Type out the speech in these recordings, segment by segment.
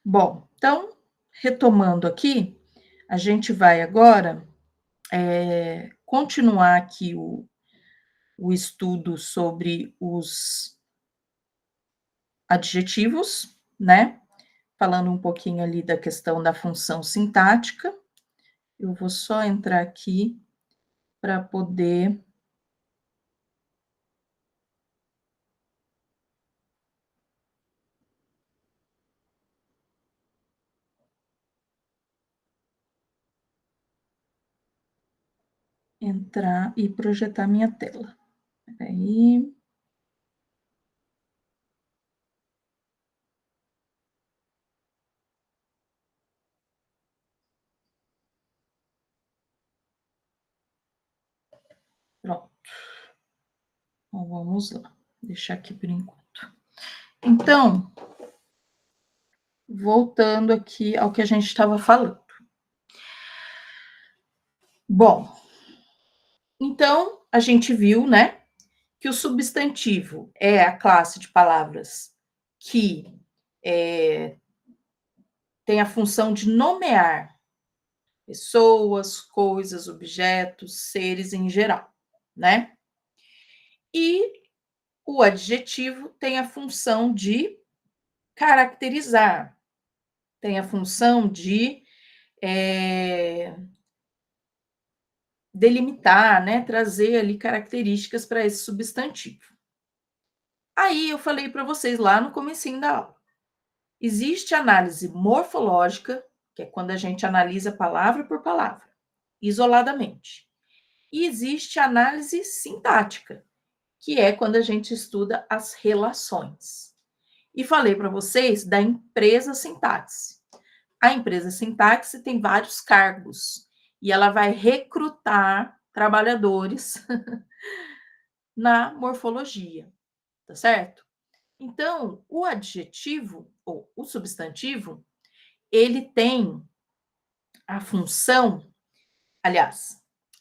Bom, então, retomando aqui, a gente vai agora, continuar aqui o estudo sobre os adjetivos, né, falando um pouquinho ali da questão da função sintática. Eu vou só entrar aqui para poder entrar e projetar minha tela. Espera aí. Pronto. Então, vamos lá. Deixar aqui por enquanto. Então, voltando aqui ao que a gente estava falando. Bom, então a gente viu, né, que o substantivo é a classe de palavras que tem a função de nomear pessoas, coisas, objetos, seres em geral, né? E o adjetivo tem a função de caracterizar, tem a função de delimitar, né? Trazer ali características para esse substantivo. Aí eu falei para vocês lá no comecinho da aula. Existe análise morfológica, que é quando a gente analisa palavra por palavra, isoladamente. E existe análise sintática, que é quando a gente estuda as relações. E falei para vocês da empresa sintaxe. A empresa sintaxe tem vários cargos e ela vai recrutar trabalhadores na morfologia, tá certo? Então, o adjetivo ou o substantivo, ele tem a função, aliás,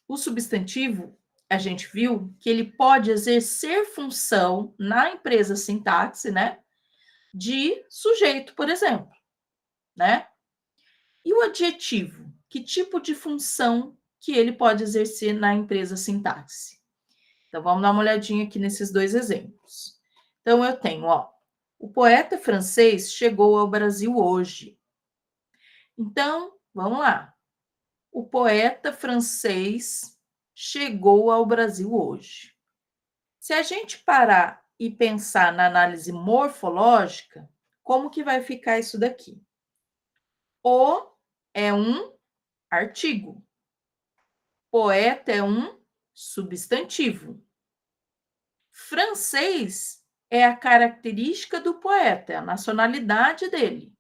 o substantivo, a gente viu que ele pode exercer função na empresa sintaxe, né, de sujeito, por exemplo, né? E o adjetivo, que tipo de função que ele pode exercer na empresa sintaxe? Então, vamos dar uma olhadinha aqui nesses dois exemplos. Então, eu tenho, ó, o poeta francês chegou ao Brasil hoje. Então, vamos lá. O poeta francês chegou ao Brasil hoje. Se a gente parar e pensar na análise morfológica, como que vai ficar isso daqui? O é um artigo. Poeta é um substantivo. Francês é a característica do poeta, é a nacionalidade dele.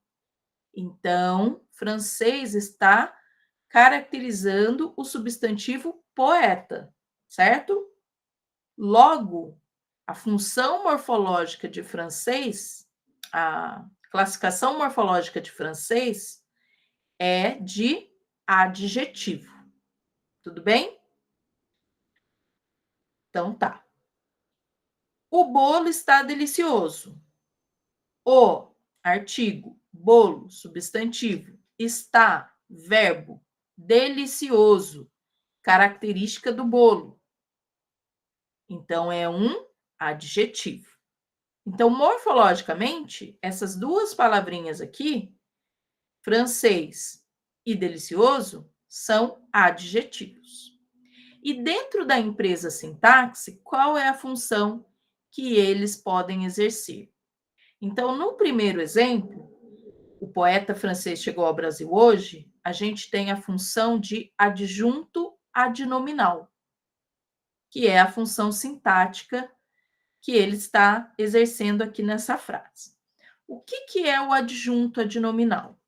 Então, francês está caracterizando o substantivo poeta, certo? Logo, a função morfológica de francês, a classificação morfológica de francês é de adjetivo. Tudo bem? Então tá. O bolo está delicioso. O artigo, bolo, substantivo, está, verbo, delicioso, característica do bolo. Então, é um adjetivo. Então, morfologicamente, essas duas palavrinhas aqui, francês e delicioso, são adjetivos. E dentro da empresa sintaxe, qual é a função que eles podem exercer? Então, no primeiro exemplo, o poeta francês chegou ao Brasil hoje, a gente tem a função de adjunto adnominal, que é a função sintática que ele está exercendo aqui nessa frase. O que é o adjunto adnominal?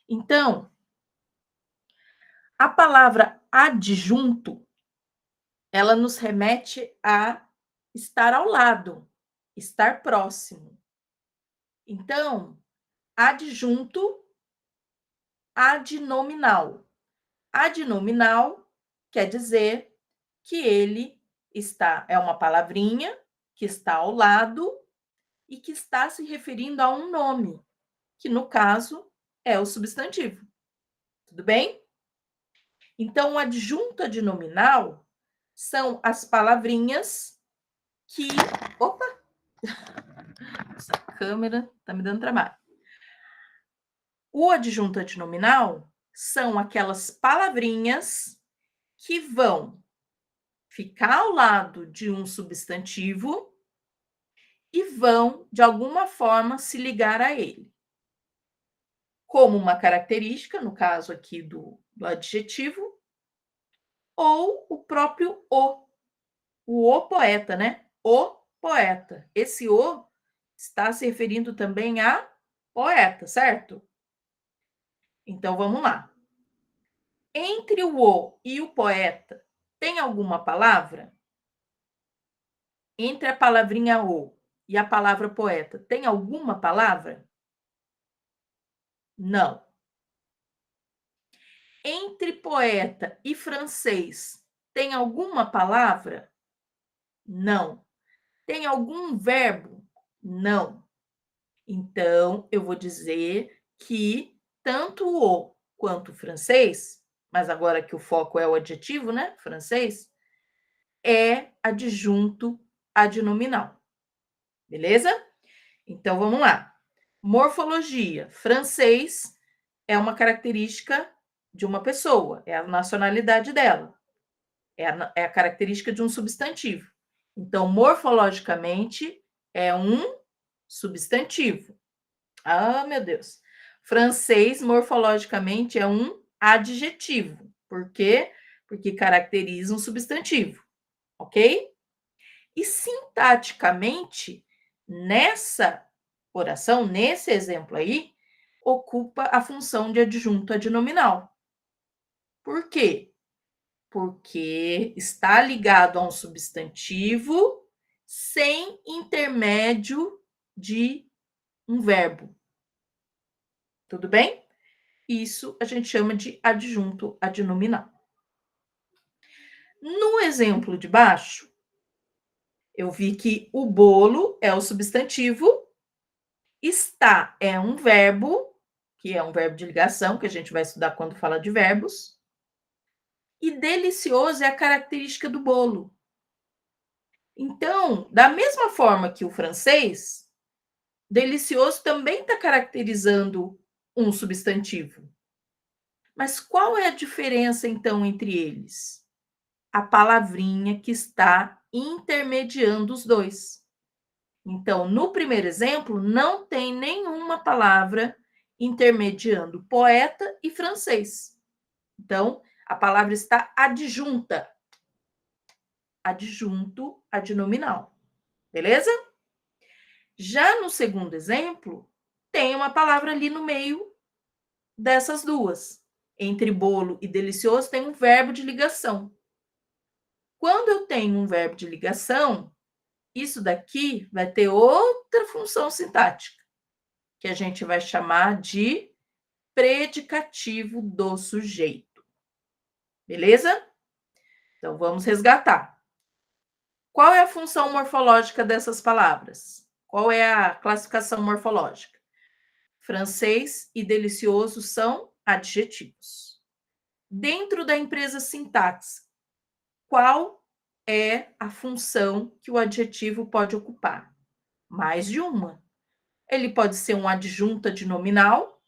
Então, a palavra adjunto, ela nos remete a estar ao lado, estar próximo. Então, adjunto adnominal. Adnominal quer dizer que ele é uma palavrinha que está ao lado e que está se referindo a um nome. que no caso é o substantivo. Tudo bem? Então, o adjunto adnominal são as palavrinhas que. Opa! Essa câmera está me dando trabalho. O adjunto adnominal são aquelas palavrinhas que vão ficar ao lado de um substantivo e vão, de alguma forma, se ligar a ele. Como uma característica, no caso aqui do adjetivo, ou o próprio o poeta, né? O poeta. Esse o está se referindo também a poeta, certo? Então vamos lá. Entre o e o poeta, tem alguma palavra? Entre a palavrinha o e a palavra poeta, tem alguma palavra? Não. Entre poeta e francês, tem alguma palavra? Não. Tem algum verbo? Não. Então, eu vou dizer que tanto o quanto o francês, mas agora que o foco é o adjetivo, né? Francês, é adjunto adnominal. Beleza? Então, vamos lá. Morfologia. Francês é uma característica de uma pessoa, é a nacionalidade dela, é a característica de um substantivo. Então, morfologicamente, é um substantivo. Ah, meu Deus. Francês, morfologicamente, é um adjetivo. Por quê? Porque caracteriza um substantivo, ok? E sintaticamente, nessa oração, nesse exemplo aí, ocupa a função de adjunto adnominal. Por quê? Porque está ligado a um substantivo sem intermédio de um verbo. Tudo bem? Isso a gente chama de adjunto adnominal. No exemplo de baixo, eu vi que o bolo é o substantivo, está é um verbo, que é um verbo de ligação, que a gente vai estudar quando fala de verbos, e delicioso é a característica do bolo. Então, da mesma forma que o francês, delicioso também está caracterizando um substantivo. Mas qual é a diferença, então, entre eles? A palavrinha que está intermediando os dois. Então, no primeiro exemplo, não tem nenhuma palavra intermediando poeta e francês. Então, a palavra está adjunta. Adjunto adnominal. Beleza? Já no segundo exemplo, tem uma palavra ali no meio dessas duas. Entre bolo e delicioso tem um verbo de ligação. Quando eu tenho um verbo de ligação, isso daqui vai ter outra função sintática, que a gente vai chamar de predicativo do sujeito. Beleza? Então, vamos resgatar. Qual é a função morfológica dessas palavras? Qual é a classificação morfológica? Francês e delicioso são adjetivos. Dentro da empresa sintaxe, qual é a função que o adjetivo pode ocupar? Mais de uma. Ele pode ser um adjunto adnominal,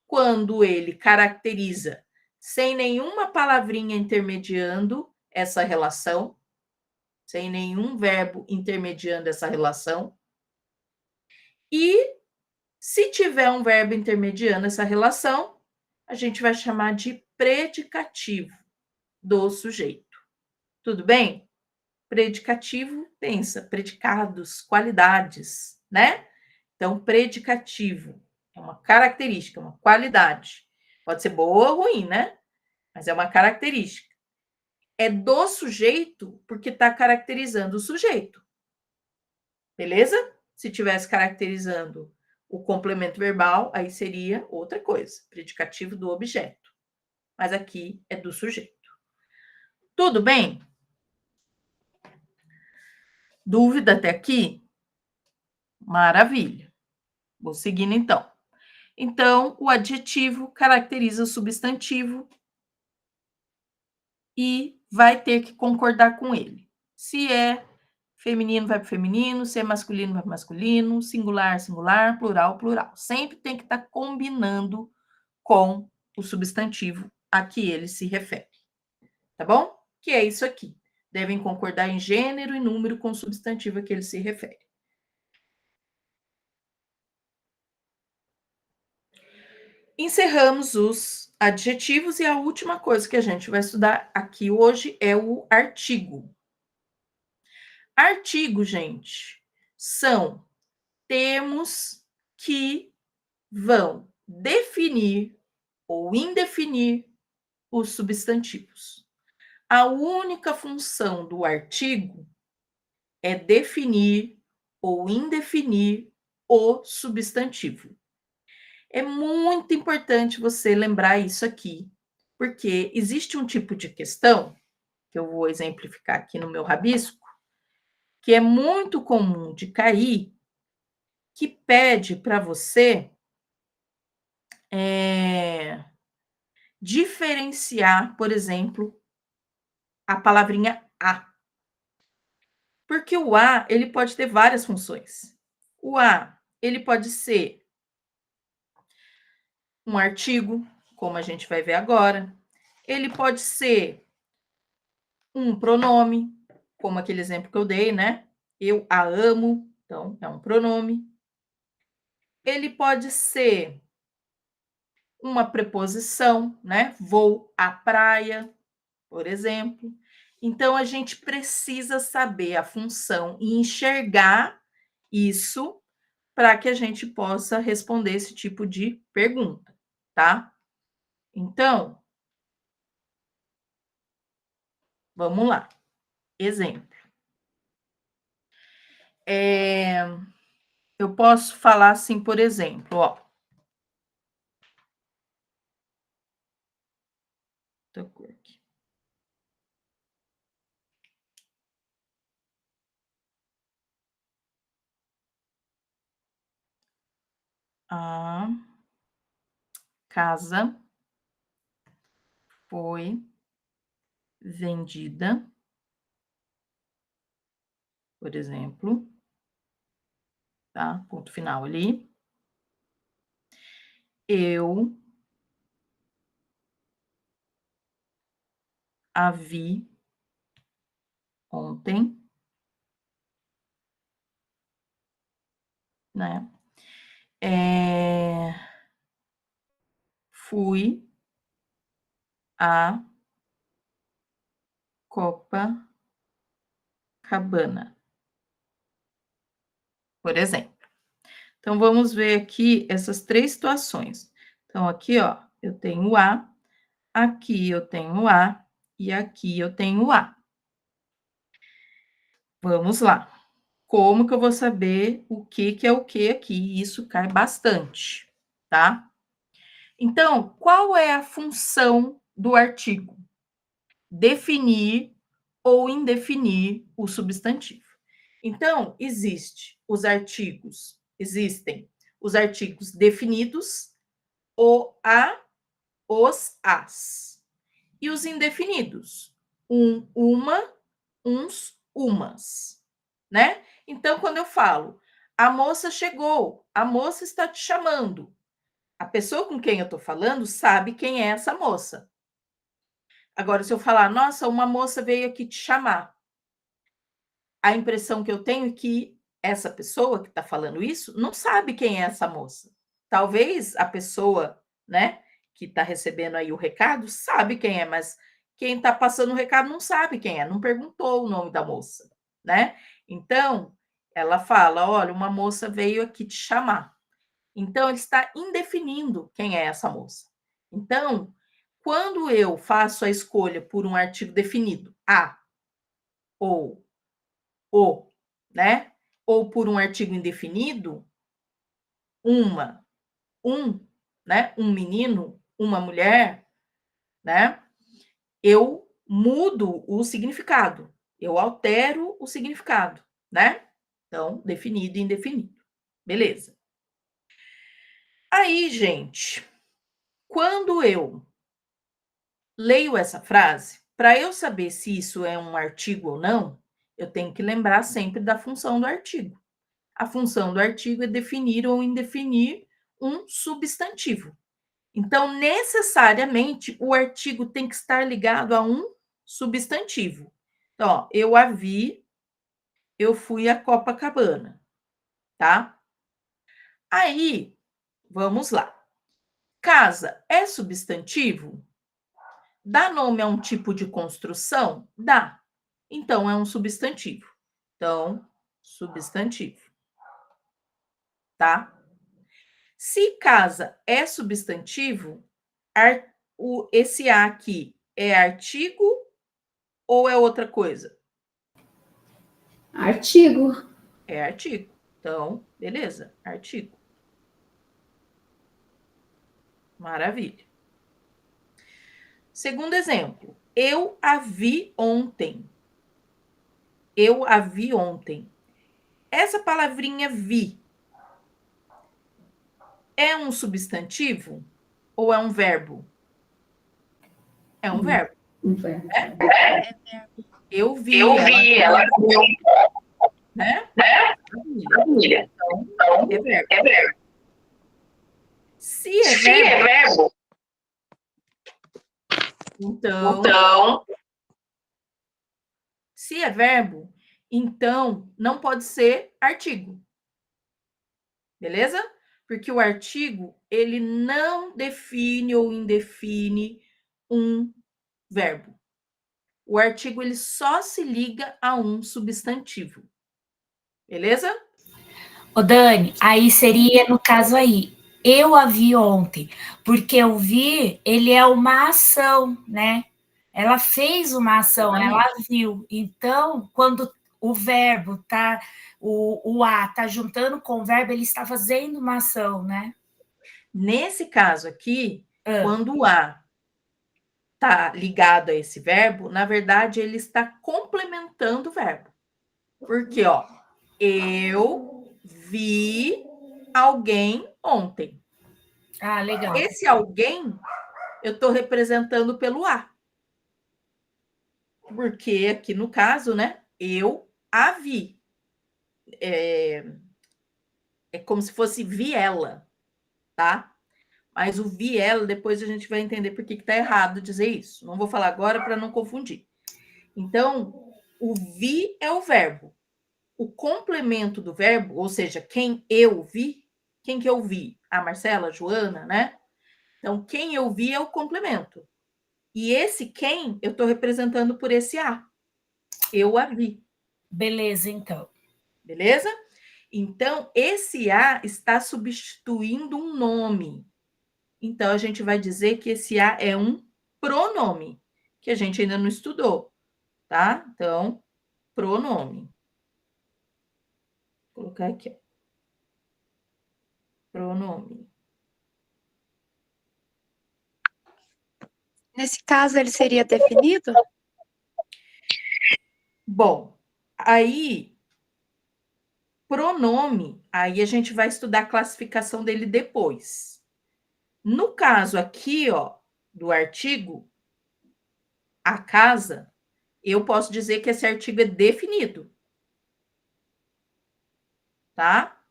quando ele caracteriza sem nenhuma palavrinha intermediando essa relação, sem nenhum verbo intermediando essa relação. E se tiver um verbo intermediando essa relação, a gente vai chamar de predicativo do sujeito. Tudo bem? Predicativo, pensa, predicados, qualidades, né? Então, predicativo é uma característica, uma qualidade. Pode ser boa ou ruim, né? Mas é uma característica. É do sujeito porque está caracterizando o sujeito. Beleza? Se tivesse caracterizando o complemento verbal, aí seria outra coisa, predicativo do objeto. Mas aqui é do sujeito. Tudo bem? Dúvida até aqui? Maravilha. Vou seguindo então. Então, o adjetivo caracteriza o substantivo e vai ter que concordar com ele. Se é feminino, vai para feminino, se é masculino, vai para masculino, singular, singular, plural, plural. Sempre tem que estar combinando com o substantivo a que ele se refere. Tá bom? Que é isso aqui. Devem concordar em gênero e número com o substantivo a que ele se refere. Encerramos os adjetivos e a última coisa que a gente vai estudar aqui hoje é o artigo. Artigo, gente, são termos que vão definir ou indefinir os substantivos. A única função do artigo é definir ou indefinir o substantivo. É muito importante você lembrar isso aqui, porque existe um tipo de questão, que eu vou exemplificar aqui no meu rabisco, que é muito comum de cair, que pede para você diferenciar, por exemplo, a palavrinha a. Porque o a, ele pode ter várias funções. O a, ele pode ser um artigo, como a gente vai ver agora. Ele pode ser um pronome, como aquele exemplo que eu dei, né? Eu a amo, então é um pronome. Ele pode ser uma preposição, né? Vou à praia, por exemplo. Então a gente precisa saber a função e enxergar isso para que a gente possa responder esse tipo de pergunta, tá? Então, vamos lá. Exemplo. Eu posso falar assim, por exemplo, ó. Outra cor aqui. A casa foi vendida, por exemplo, tá? Ponto final ali. Eu a vi ontem, né? Fui a Copacabana, por exemplo. Então, vamos ver aqui essas três situações. Então, aqui, ó, eu tenho a, aqui eu tenho a e aqui eu tenho a. Vamos lá. Como que eu vou saber o que é o que aqui? Isso cai bastante, tá? Então, qual é a função do artigo? Definir ou indefinir o substantivo. Então, existem os artigos definidos, o a, os, as. E os indefinidos, uma, uns, umas, né? Então, quando eu falo, a moça chegou, a moça está te chamando, a pessoa com quem eu estou falando sabe quem é essa moça. Agora, se eu falar, nossa, uma moça veio aqui te chamar, a impressão que eu tenho é que essa pessoa que está falando isso não sabe quem é essa moça. Talvez a pessoa, né, que está recebendo aí o recado sabe quem é, mas quem está passando o recado não sabe quem é, não perguntou o nome da moça, né? Então, ela fala: olha, uma moça veio aqui te chamar. Então, ele está indefinindo quem é essa moça. Então, quando eu faço a escolha por um artigo definido, a ou o, né? Ou por um artigo indefinido, uma, né? Um menino, uma mulher, né? Eu mudo o significado, eu altero o significado, né? Então, definido e indefinido. Beleza. Aí, gente, quando eu leio essa frase, para eu saber se isso é um artigo ou não, eu tenho que lembrar sempre da função do artigo. A função do artigo é definir ou indefinir um substantivo. Então, necessariamente, o artigo tem que estar ligado a um substantivo. Então, ó, eu a vi, eu fui a Copacabana, tá? Aí, vamos lá. Casa é substantivo? Dá nome a um tipo de construção? Dá. Então, é um substantivo. Então, substantivo. Tá? Se casa é substantivo, esse A aqui é artigo ou é outra coisa? Artigo. É artigo. Então, beleza, artigo. Maravilha. Segundo exemplo, eu a vi ontem. Eu a vi ontem. Essa palavrinha vi é um substantivo ou é um verbo? É um verbo. Né? Eu vi, ela viu, né? Maravilha. Então, é verbo. Se é verbo, então, se é verbo, então não pode ser artigo. Beleza? Porque o artigo, ele não define ou indefine um verbo. O artigo, ele só se liga a um substantivo. Beleza? Ô, Dani, aí seria, no caso aí, eu a vi ontem, porque eu vi, ele é uma ação, né? Ela fez uma ação, ela viu. Então, quando o verbo tá, o a tá juntando com o verbo, ele está fazendo uma ação, né? Nesse caso aqui, quando o a tá ligado a esse verbo, na verdade, ele está complementando o verbo. Porque, ó, eu vi alguém ontem. Ah, legal. Esse alguém, eu estou representando pelo a. Porque aqui no caso, né, eu a vi. É como se fosse vi ela, tá? Mas o vi ela, depois a gente vai entender por que está errado dizer isso. Não vou falar agora para não confundir. Então, o vi é o verbo. O complemento do verbo, ou seja, quem eu vi, quem que eu vi? A Marcela, a Joana, né? Então, quem eu vi é o complemento. E esse quem eu estou representando por esse a. Eu a vi. Beleza, então. Beleza? Então, esse a está substituindo um nome. Então, a gente vai dizer que esse a é um pronome, que a gente ainda não estudou, tá? Então, pronome. Vou colocar aqui, ó. Pronome. Nesse caso, ele seria definido? Bom, aí, pronome, aí a gente vai estudar a classificação dele depois. No caso aqui, ó, do artigo, a casa, eu posso dizer que esse artigo é definido. Tá?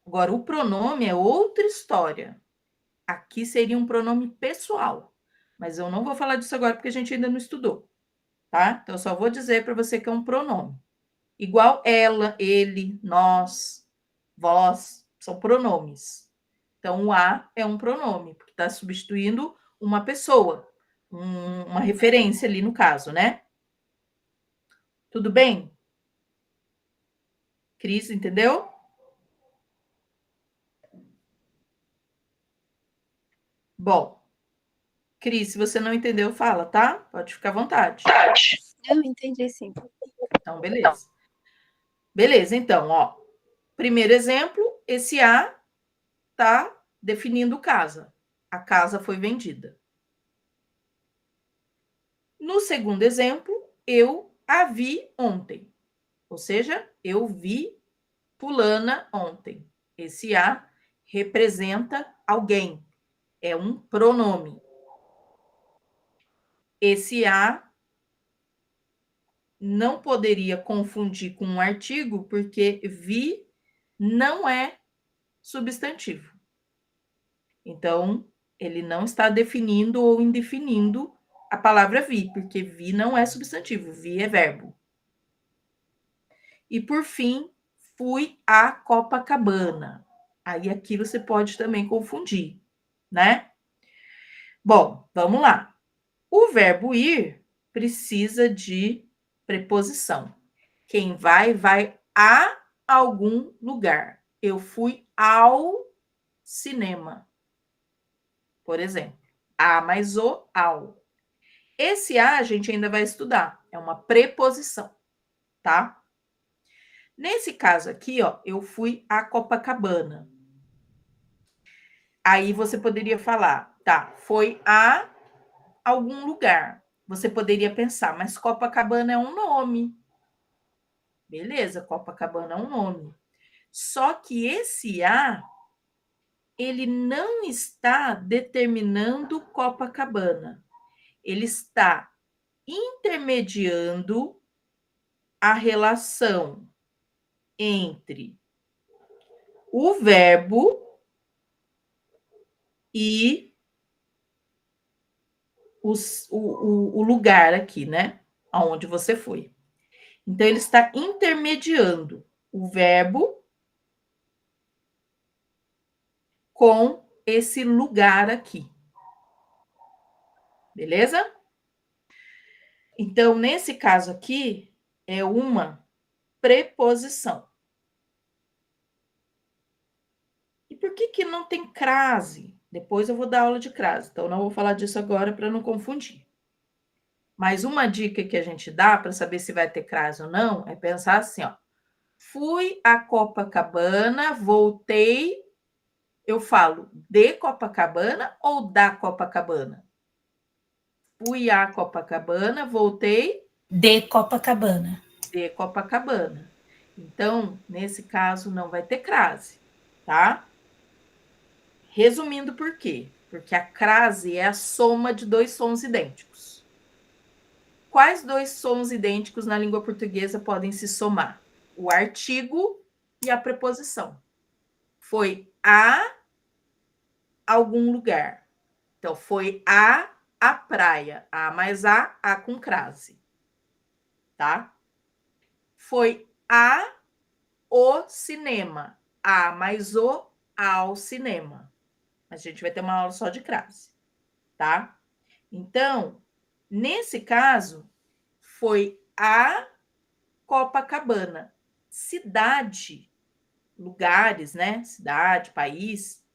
Agora, o pronome é outra história. Aqui seria um pronome pessoal, mas eu não vou falar disso agora porque a gente ainda não estudou, tá? Então, eu só vou dizer para você que é um pronome. Igual ela, ele, nós, vós, são pronomes. Então, o a é um pronome, porque está substituindo uma pessoa, uma referência ali no caso, né? Tudo bem? Cris, entendeu? Bom, Cris, se você não entendeu, fala, tá? Pode ficar à vontade. Eu entendi, sim. Então, beleza. Beleza, então, ó. Primeiro exemplo, esse A tá definindo casa. A casa foi vendida. No segundo exemplo, eu a vi ontem. Ou seja, eu vi fulana ontem. Esse A representa alguém, é um pronome. Esse a não poderia confundir com um artigo, porque vi não é substantivo. Então, ele não está definindo ou indefinindo a palavra vi, porque vi não é substantivo, vi é verbo. E por fim, fui a Copacabana. Aí aqui você pode também confundir, né? Bom, vamos lá. O verbo ir precisa de preposição. Quem vai, vai a algum lugar. Eu fui ao cinema, por exemplo. A mais o, ao. Esse a gente ainda vai estudar. É uma preposição, tá? Nesse caso aqui, ó, eu fui a Copacabana. Aí você poderia falar, tá, foi a algum lugar. Você poderia pensar, mas Copacabana é um nome. Beleza, Copacabana é um nome. Só que esse a, ele não está determinando Copacabana. Ele está intermediando a relação entre o verbo e o lugar aqui, né? Aonde você foi. Então, ele está intermediando o verbo com esse lugar aqui. Beleza? Então, nesse caso aqui, é uma preposição. E por que que não tem crase? Depois eu vou dar aula de crase, então não vou falar disso agora para não confundir. Mas uma dica que a gente dá para saber se vai ter crase ou não é pensar assim, ó. Fui a Copacabana, voltei. Eu falo de Copacabana ou da Copacabana? Fui a Copacabana, voltei De Copacabana. de Copacabana. Então, nesse caso, não vai ter crase, tá? Resumindo por quê? Porque a crase é a soma de dois sons idênticos. Quais dois sons idênticos na língua portuguesa podem se somar? O artigo e a preposição. Foi a algum lugar. Então, foi a praia. A mais a com crase. Tá? Foi a o cinema. A mais o ao cinema. A gente vai ter uma aula só de crase. Tá? Então, nesse caso, foi a Copacabana. Cidade, lugares, né? Cidade, país,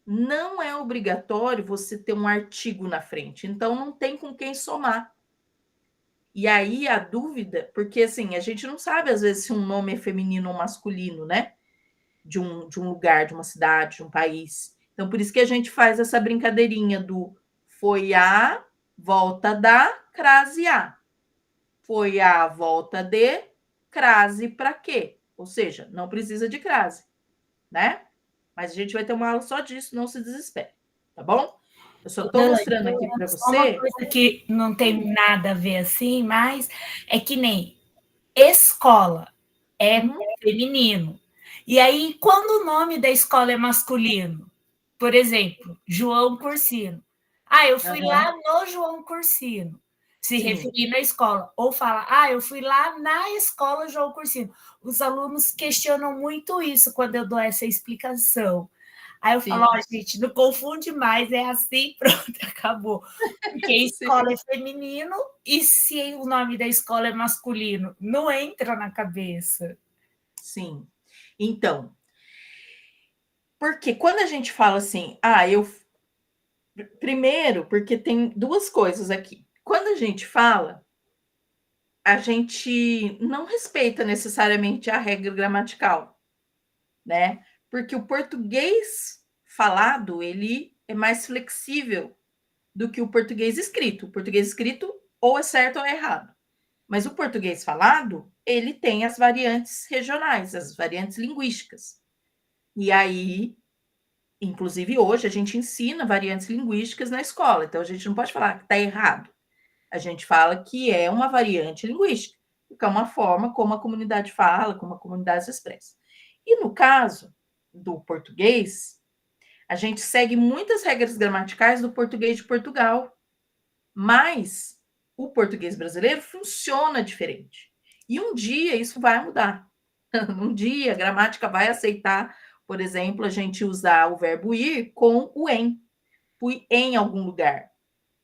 não é obrigatório você ter um artigo na frente. Então, não tem com quem somar. E aí a dúvida, porque assim, a gente não sabe às vezes se um nome é feminino ou masculino, né? De um lugar, de uma cidade, de um país. Então, por isso que a gente faz essa brincadeirinha do foi a volta da crase a. Foi a volta de crase para quê? Ou seja, não precisa de crase, né? Mas a gente vai ter uma aula só disso, não se desespere, tá bom? Eu só estou mostrando aqui para Só uma você. coisa que não tem nada a ver assim, mas é que nem escola é feminino. E aí, quando o nome da escola é masculino, por exemplo, João Cursino. Ah, eu fui lá no João Cursino, se referir na escola. Ou fala, ah, eu fui lá na escola João Cursino. Os alunos questionam muito isso quando eu dou essa explicação. Aí eu falo, ó, gente, não confunde mais, é assim, pronto, acabou. Porque escola é feminino e se o nome da escola é masculino, não entra na cabeça. Sim. Então, porque quando a gente fala assim, ah, eu. Primeiro, porque tem duas coisas aqui. Quando a gente fala, a gente não respeita necessariamente a regra gramatical, né? Porque o português falado, ele é mais flexível do que o português escrito. O português escrito ou é certo ou é errado. Mas o português falado, ele tem as variantes regionais, as variantes linguísticas. E aí Inclusive, hoje a gente ensina variantes linguísticas na escola, então a gente não pode falar que está errado. A gente fala que é uma variante linguística, porque é uma forma como a comunidade fala, como a comunidade se expressa. E no caso do português, a gente segue muitas regras gramaticais do português de Portugal, mas o português brasileiro funciona diferente. E um dia isso vai mudar. Um dia a gramática vai aceitar, por exemplo, a gente usar o verbo ir com o em. Fui em algum lugar.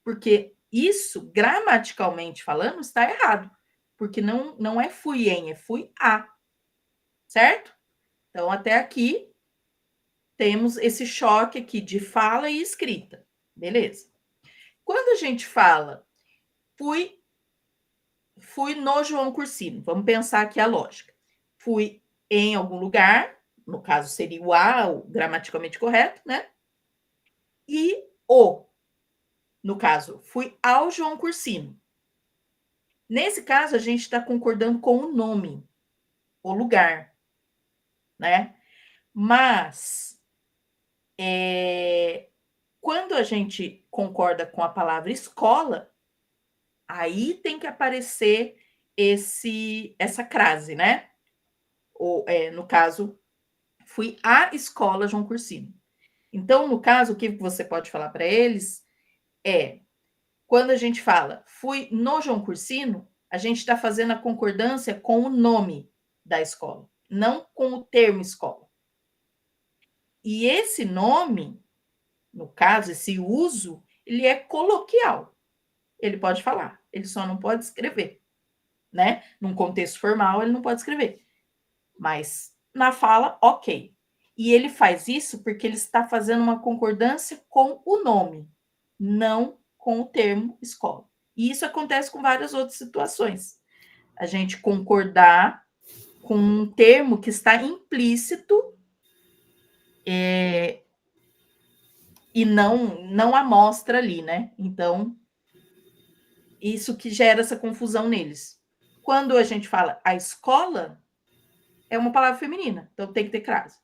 Porque isso, gramaticalmente falando, está errado. Porque não é fui em, é fui a. Certo? Então, até aqui, temos esse choque aqui de fala e escrita. Beleza. Quando a gente fala fui no João Cursino, vamos pensar aqui a lógica. Fui em algum lugar, no caso seria o a, o gramaticalmente correto, né? E o, no caso, fui ao João Cursino. Nesse caso, a gente está concordando com o nome, o lugar, né? Mas, quando a gente concorda com a palavra escola, aí tem que aparecer essa crase, né? Ou, no caso, fui à escola João Cursino. Então, no caso, o que você pode falar para eles é, quando a gente fala fui no João Cursino, a gente está fazendo a concordância com o nome da escola, não com o termo escola. E esse nome, no caso, esse uso, ele é coloquial. Ele pode falar, ele só não pode escrever, né? Num contexto formal, ele não pode escrever. Mas na fala, ok. E ele faz isso porque ele está fazendo uma concordância com o nome, não com o termo escola. E isso acontece com várias outras situações. A gente concordar com um termo que está implícito e não amostra ali, né? Então, isso que gera essa confusão neles. Quando a gente fala a escola, é uma palavra feminina, então tem que ter crase.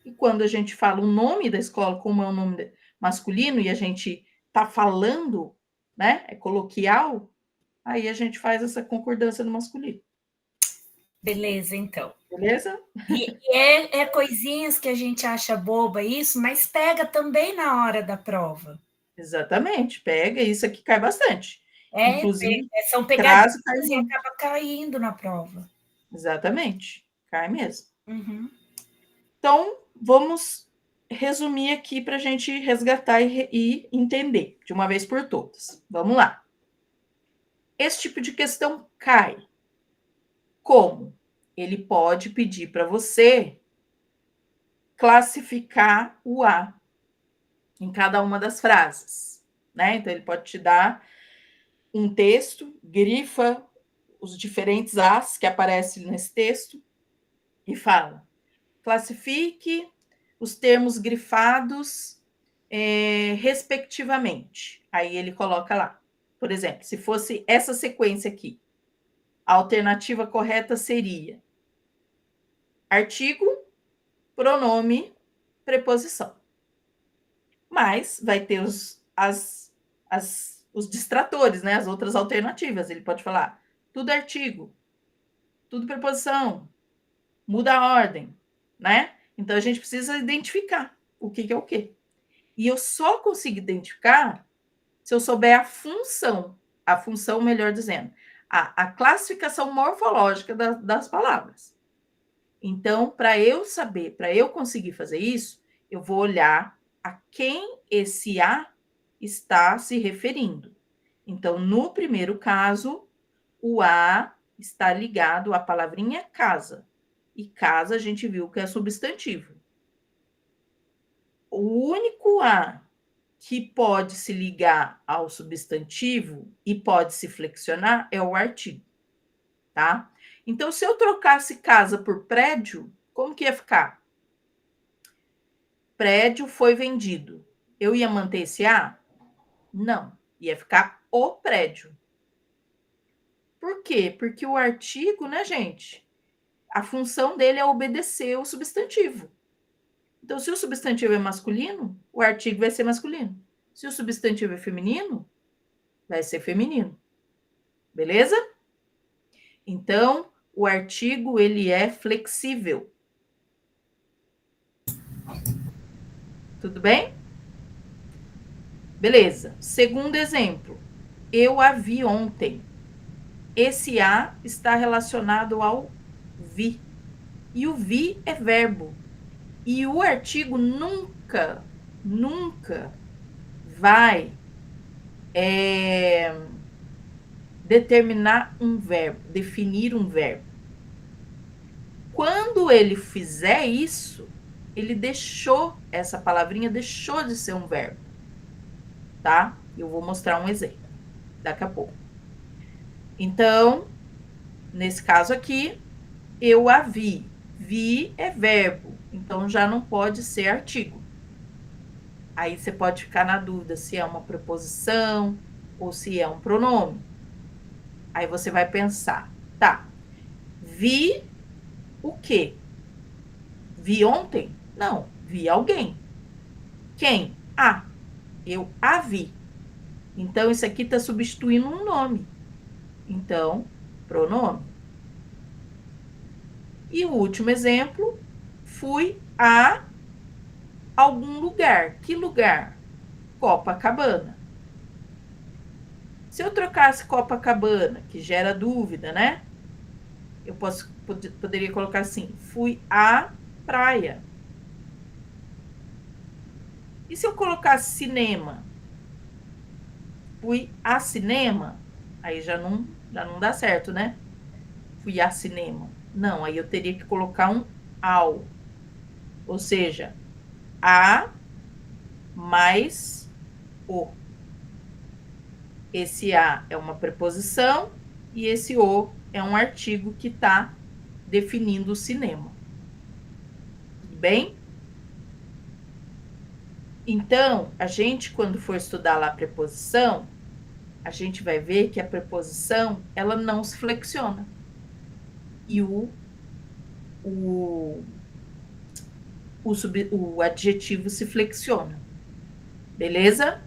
E quando a gente fala o nome da escola, como é um nome masculino, e a gente está falando, né? É coloquial, aí a gente faz essa concordância no masculino. Beleza, então. Beleza? E é coisinhas que a gente acha boba isso, mas pega também na hora da prova. Exatamente, pega, isso aqui cai bastante. Inclusive, São crase cai pegadinhas e muito. acaba caindo na prova. Exatamente, cai mesmo. Uhum. Então, vamos resumir aqui para a gente resgatar e entender de uma vez por todas. Vamos lá. Esse tipo de questão cai. Como? Ele pode pedir para você classificar o A em cada uma das frases, né? Então, ele pode te dar um texto, grifa os diferentes As que aparecem nesse texto e fala: classifique os termos grifados respectivamente. Aí ele coloca lá. Por exemplo, se fosse essa sequência aqui, a alternativa correta seria artigo, pronome, preposição. Mas vai ter os distratores, né? As outras alternativas. Ele pode falar tudo artigo, tudo preposição, muda a ordem, né? Então a gente precisa identificar o que é o quê. E eu só consigo identificar se eu souber a função, melhor dizendo, a classificação morfológica das palavras. Então, para eu saber, para eu conseguir fazer isso, eu vou olhar a quem esse A está se referindo. Então, no primeiro caso, o A está ligado à palavrinha casa. E casa a gente viu que é substantivo. O único A que pode se ligar ao substantivo e pode se flexionar é o artigo, tá? Então, se eu trocasse casa por prédio, como que ia ficar? Prédio foi vendido. Eu ia manter esse A? Não, ia ficar o prédio. Por quê? Porque o artigo, né, gente? A função dele é obedecer o substantivo. Então, se o substantivo é masculino, o artigo vai ser masculino. Se o substantivo é feminino, vai ser feminino. Beleza? Então, o artigo, ele é flexível. Tudo bem? Beleza. Segundo exemplo. Eu a vi ontem. Esse a está relacionado ao vi. E o vi é verbo. E o artigo nunca vai determinar um verbo, definir um verbo. Quando ele fizer isso, ele deixou, essa palavrinha deixou de ser um verbo. Tá? Eu vou mostrar um exemplo daqui a pouco. Então, nesse caso aqui, eu a vi. Vi é verbo, então já não pode ser artigo. Aí você pode ficar na dúvida se é uma preposição ou se é um pronome. Aí você vai pensar, tá, vi o quê? Vi ontem? Não, vi alguém. Quem? Ah, eu a vi. Então, isso aqui está substituindo um nome. Então, pronome. E o último exemplo, fui a algum lugar. Que lugar? Copacabana. Se eu trocasse Copacabana, que gera dúvida, né? Eu poderia colocar assim, fui à praia. E se eu colocasse cinema? Fui a cinema? Aí já não dá certo, né? Fui a cinema. Não, aí eu teria que colocar um ao. Ou seja, a mais o. Esse a é uma preposição e esse o é um artigo que está definindo o cinema. Tudo bem? Então, a gente, quando for estudar lá a preposição, a gente vai ver que a preposição, ela não se flexiona. E o adjetivo se flexiona. Beleza?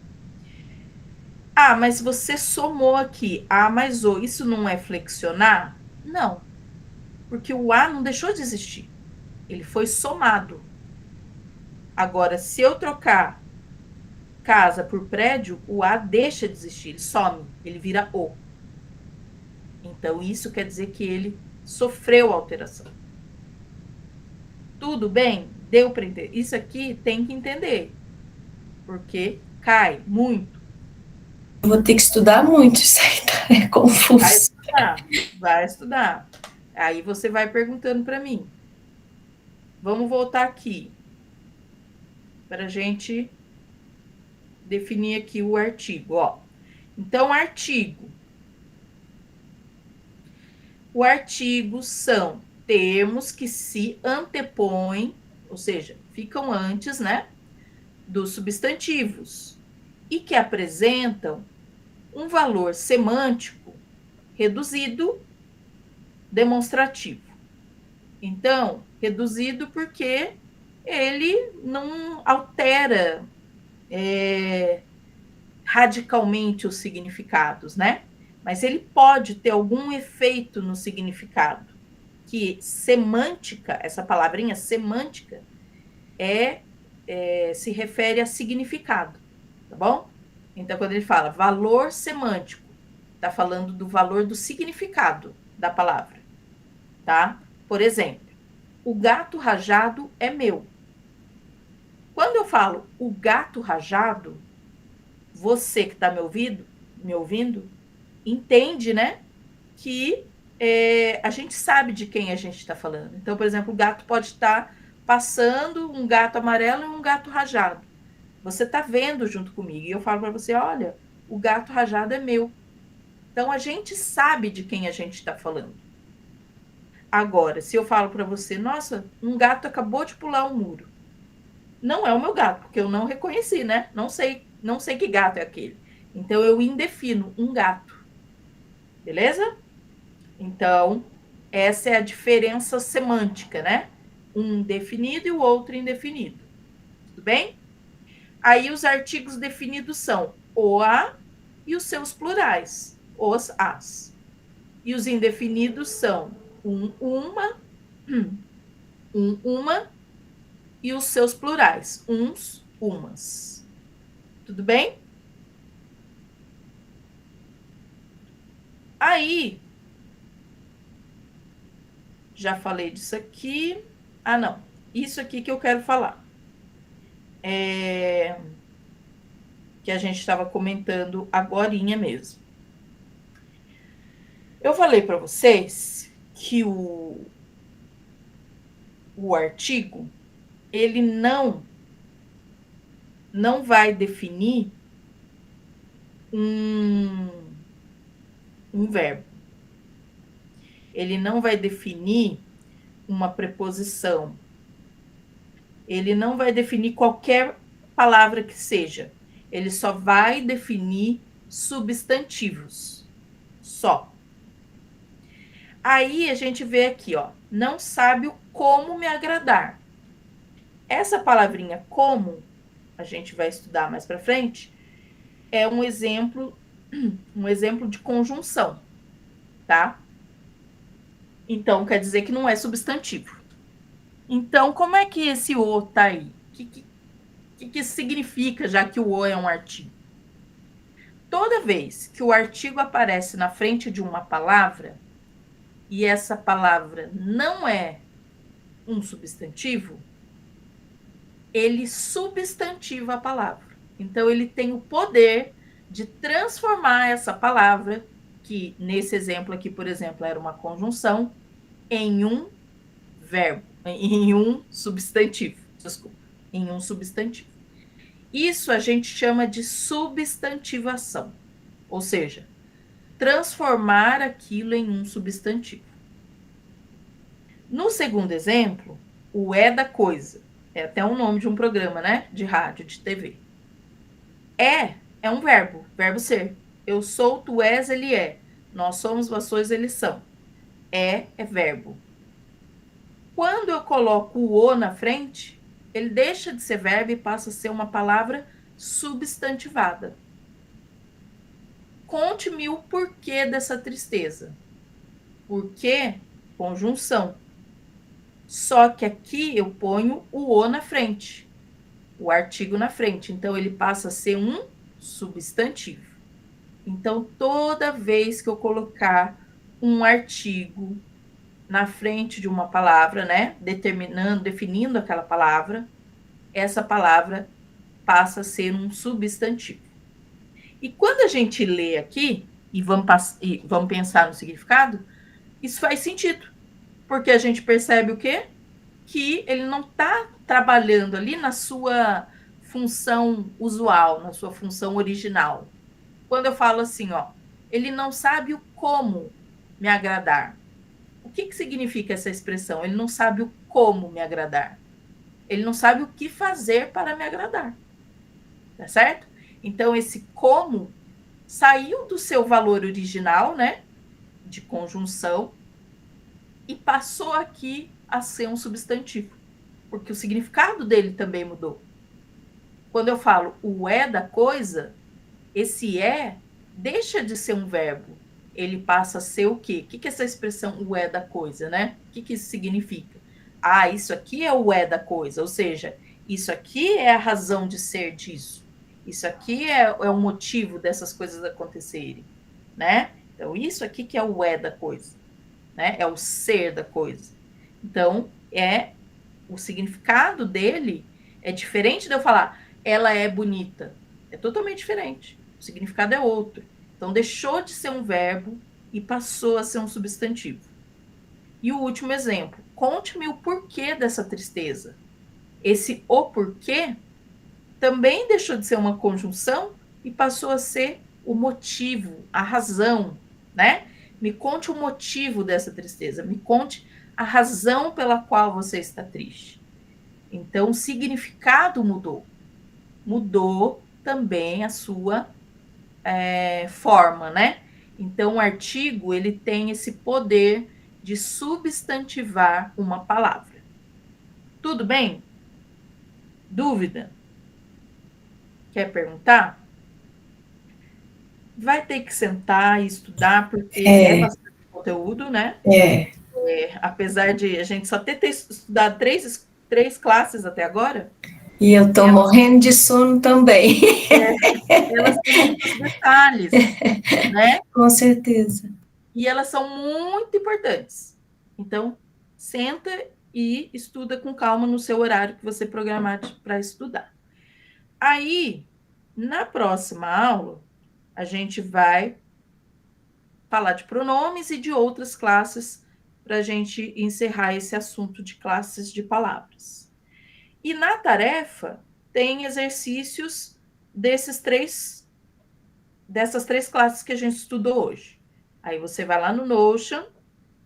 Ah, mas você somou aqui a mais o. Isso não é flexionar? Não. Porque o a não deixou de existir. Ele foi somado. Agora, se eu trocar casa por prédio, o a deixa de existir. Ele some. Ele vira o. Então, isso quer dizer que ele sofreu alteração. Tudo bem? Deu para entender? Isso aqui tem que entender. Porque cai muito. Eu vou ter que estudar muito, isso aí tá confuso. Vai estudar. Aí você vai perguntando para mim. Vamos voltar aqui. Para a gente definir aqui o artigo, ó. Então, artigo. O artigo são termos que se antepõem, ou seja, ficam antes, né, dos substantivos e que apresentam um valor semântico reduzido, demonstrativo. Então, reduzido porque ele não altera radicalmente os significados, né? Mas ele pode ter algum efeito no significado. Que semântica, essa palavrinha semântica, se refere a significado, tá bom? Então, quando ele fala valor semântico, está falando do valor do significado da palavra, tá? Por exemplo, o gato rajado é meu. Quando eu falo o gato rajado, você que está me ouvindo, entende, né? Que a gente sabe de quem a gente está falando. Então, por exemplo, o gato pode estar passando um gato amarelo e um gato rajado. Você está vendo junto comigo. E eu falo para você, olha, o gato rajado é meu. Então, a gente sabe de quem a gente está falando. Agora, se eu falo para você, nossa, um gato acabou de pular um muro. Não é o meu gato, porque eu não reconheci, né? Não sei que gato é aquele. Então, eu indefino um gato. Beleza? Então, essa é a diferença semântica, né? Um definido e o outro indefinido. Tudo bem? Aí os artigos definidos são o a e os seus plurais, os as. E os indefinidos são uma, uma e os seus plurais, uns, umas. Tudo bem? Aí, já falei disso aqui. Ah, não. Isso aqui que eu quero falar. Que a gente estava comentando agorinha mesmo. Eu falei para vocês que o artigo, ele não vai definir um verbo. Ele não vai definir uma preposição. Ele não vai definir qualquer palavra que seja. Ele só vai definir substantivos. Só. Aí a gente vê aqui, ó, não sabe o como me agradar. Essa palavrinha como, a gente vai estudar mais para frente, é um exemplo de conjunção, tá? Então, quer dizer que não é substantivo. Então, como é que esse o tá aí? O que isso significa, já que o o é um artigo? Toda vez que o artigo aparece na frente de uma palavra, e essa palavra não é um substantivo, ele substantiva a palavra. Então, ele tem o poder de transformar essa palavra, que nesse exemplo aqui, por exemplo, era uma conjunção, em um verbo, em um substantivo. Desculpa, em um substantivo. Isso a gente chama de substantivação, ou seja, transformar aquilo em um substantivo. No segundo exemplo, o é da coisa. É até o nome de um programa, né? De rádio, de TV. É um verbo ser. Eu sou, tu és, ele é. Nós somos, vós sois, eles são. É verbo. Quando eu coloco o o na frente, ele deixa de ser verbo e passa a ser uma palavra substantivada. Conte-me o porquê dessa tristeza. Porquê? Conjunção. Só que aqui eu ponho o o na frente, o artigo na frente. Então, ele passa a ser um substantivo. Então, toda vez que eu colocar um artigo na frente de uma palavra, né, definindo aquela palavra, essa palavra passa a ser um substantivo. E quando a gente lê aqui, e vamos pensar no significado, isso faz sentido. Porque a gente percebe o quê? Que ele não está trabalhando ali na sua função usual, na sua função original. Quando eu falo assim, ó, ele não sabe o como me agradar. O que significa essa expressão? Ele não sabe o como me agradar. Ele não sabe o que fazer para me agradar. Tá certo? Então, esse como saiu do seu valor original, né? De conjunção, e passou aqui a ser um substantivo. Porque o significado dele também mudou. Quando eu falo o é da coisa, esse é deixa de ser um verbo. Ele passa a ser o quê? O que é essa expressão o é da coisa, né? O que isso significa? Ah, isso aqui é o é da coisa, ou seja, isso aqui é a razão de ser disso. Isso aqui é o motivo dessas coisas acontecerem, né? Então, isso aqui que é o é da coisa, né? É o ser da coisa. Então, o significado dele é diferente de eu falar ela é bonita. É totalmente diferente. O significado é outro. Então, deixou de ser um verbo e passou a ser um substantivo. E o último exemplo. Conte-me o porquê dessa tristeza. Esse o porquê também deixou de ser uma conjunção e passou a ser o motivo, a razão, né? Me conte o motivo dessa tristeza. Me conte a razão pela qual você está triste. Então, o significado mudou. Mudou também a sua forma, né? Então, o artigo, ele tem esse poder de substantivar uma palavra. Tudo bem? Dúvida? Quer perguntar? Vai ter que sentar e estudar, porque é bastante conteúdo, né? Apesar de a gente só ter estudado três classes até agora. E eu tô morrendo de sono também. Elas têm muitos detalhes, né? Com certeza. E elas são muito importantes. Então, senta e estuda com calma no seu horário que você programar para estudar. Aí, na próxima aula, a gente vai falar de pronomes e de outras classes para a gente encerrar esse assunto de classes de palavras. E na tarefa, tem exercícios dessas três classes que a gente estudou hoje. Aí você vai lá no Notion,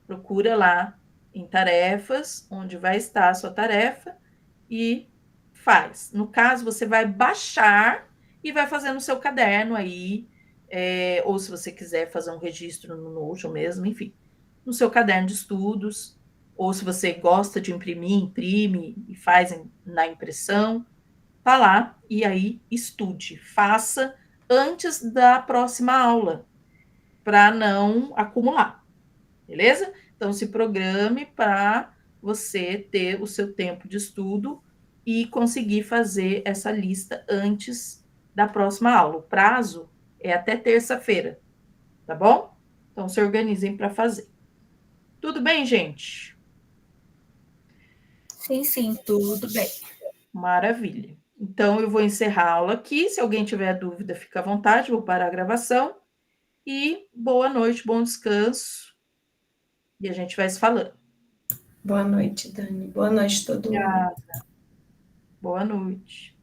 procura lá em tarefas, onde vai estar a sua tarefa, e faz. No caso, você vai baixar e vai fazer no seu caderno aí, ou se você quiser fazer um registro no Notion mesmo, enfim, no seu caderno de estudos, ou se você gosta de imprimir, imprime e faz na impressão, tá lá, e aí estude, faça antes da próxima aula, para não acumular, beleza? Então, se programe para você ter o seu tempo de estudo e conseguir fazer essa lista antes da próxima aula. O prazo é até terça-feira, tá bom? Então, se organizem para fazer. Tudo bem, gente? Sim, tudo bem. Maravilha. Então, eu vou encerrar a aula aqui. Se alguém tiver dúvida, fica à vontade, vou parar a gravação. E boa noite, bom descanso. E a gente vai se falando. Boa noite, Dani. Boa noite, todo mundo. Boa noite.